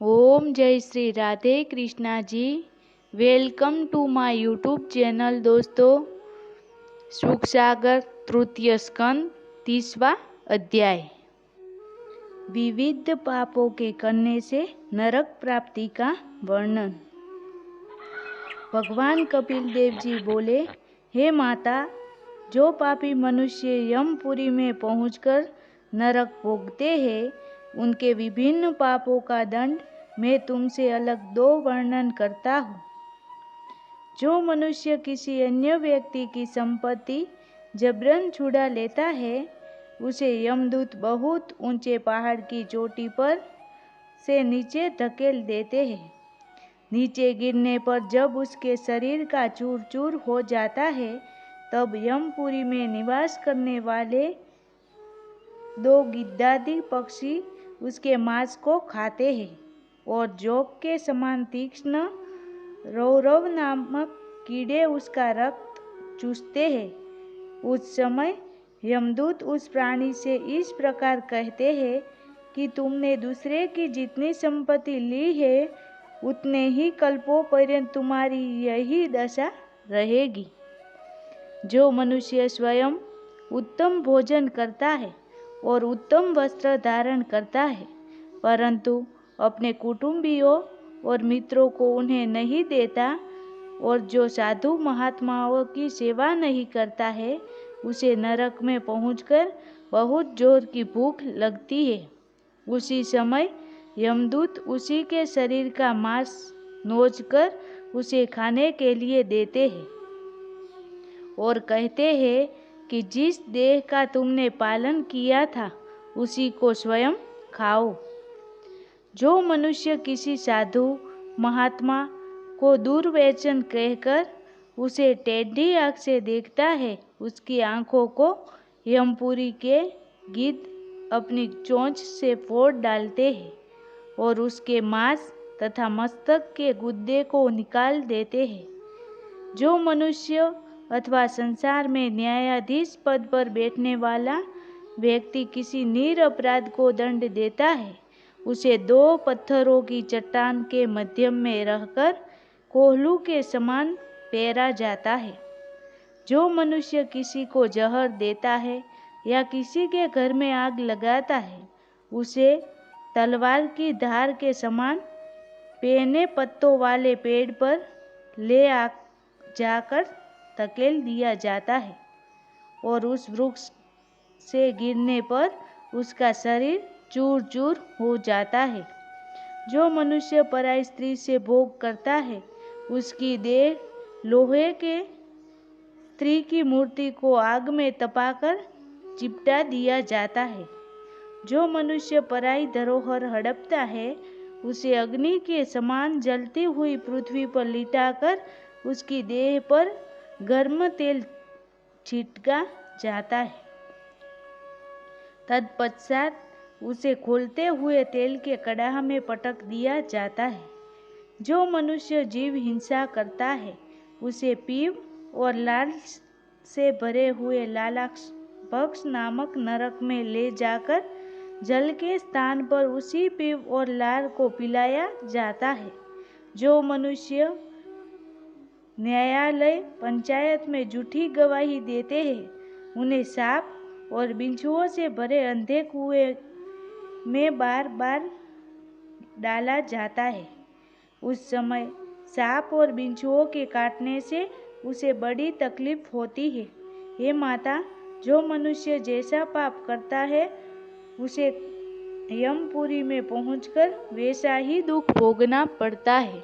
ओम जय Shri Radhe Krishna ji. Welcome to my YouTube channel. दोस्तों, सुख सागर तृतीय स्कंद 30वां अध्याय। विविध पापों के करने से नरक प्राप्ति का वर्णन। भगवान कपिल देव जी बोले, हे माता, जो पापी मनुष्य यमपुरी में पहुंचकर नरक भोगते हैं, उनके विभिन्न पापों का दंड मैं तुमसे अलग दो वर्णन करता हूँ। जो मनुष्य किसी अन्य व्यक्ति की संपत्ति जबरन छुड़ा लेता है, उसे यमदूत बहुत ऊंचे पहाड़ की चोटी पर से नीचे धकेल देते हैं। नीचे गिरने पर जब उसके शरीर का चूर चूर हो जाता है, तब यमपुरी में निवास करने वाले दो गिद्धादि पक्षी उसके मांस को खाते हैं और जोक के समान तीक्ष्ण रौरव नामक कीड़े उसका रक्त चूसते हैं। उस समय यमदूत उस प्राणी से इस प्रकार कहते हैं कि तुमने दूसरे की जितनी संपत्ति ली है, उतने ही कल्पों पर्यंत तुम्हारी यही दशा रहेगी। जो मनुष्य स्वयं उत्तम भोजन करता है और उत्तम वस्त्र धारण करता है, परंतु अपने कुटुंबियों और मित्रों को उन्हें नहीं देता, और जो साधु महात्माओं की सेवा नहीं करता है, उसे नरक में पहुंचकर बहुत जोर की भूख लगती है। उसी समय यमदूत उसी के शरीर का मांस नोचकर उसे खाने के लिए देते हैं और कहते हैं कि जिस देह का तुमने पालन किया था, उसी को स्वयं खाओ। जो मनुष्य किसी साधु महात्मा को दुर्व्यसन कहकर उसे टेढ़ी आंख से देखता है, उसकी आंखों को यमपुरी के गिद्ध अपनी चोंच से फोड़ डालते हैं और उसके मांस तथा मस्तक के गुद्दे को निकाल देते हैं। जो मनुष्य अथवा संसार में न्यायाधीश पद पर बैठने वाला व्यक्ति किसी निरपराध को दंड देता है, उसे दो पत्थरों की चट्टान के मध्य में रहकर कोहलू के समान पेरा जाता है। जो मनुष्य किसी को जहर देता है या किसी के घर में आग लगाता है, उसे तलवार की धार के समान पहने पत्तों वाले पेड़ पर ले जाकर धकेल दिया जाता है और उस वृक्ष से गिरने पर उसका शरीर चूर चूर हो जाता है। जो मनुष्य पराई स्त्री से भोग करता है, उसकी देह लोहे के स्त्री की मूर्ति को आग में तपाकर चिपटा दिया जाता है। जो मनुष्य पराई धरोहर हड़पता है, उसे अग्नि के समान जलती हुई पृथ्वी पर लिटाकर उसकी देह पर गर्म तेल छिटका जाता है। तत्पश्चात उसे खोलते हुए तेल के कड़ाह में पटक दिया जाता है। जो मनुष्य जीव हिंसा करता है, उसे पीव और लाल से भरे हुए लालाक्ष भक्ष नामक नरक में ले जाकर जल के स्थान पर उसी पीव और लार को पिलाया जाता है। जो मनुष्य न्यायालय पंचायत में झूठी गवाही देते हैं, उन्हें सांप और बिच्छुओं से भरे अंधे कुएं में बार बार डाला जाता है। उस समय सांप और बिच्छुओं के काटने से उसे बड़ी तकलीफ होती है। हे माता, जो मनुष्य जैसा पाप करता है, उसे यमपुरी में पहुंचकर वैसा ही दुख भोगना पड़ता है।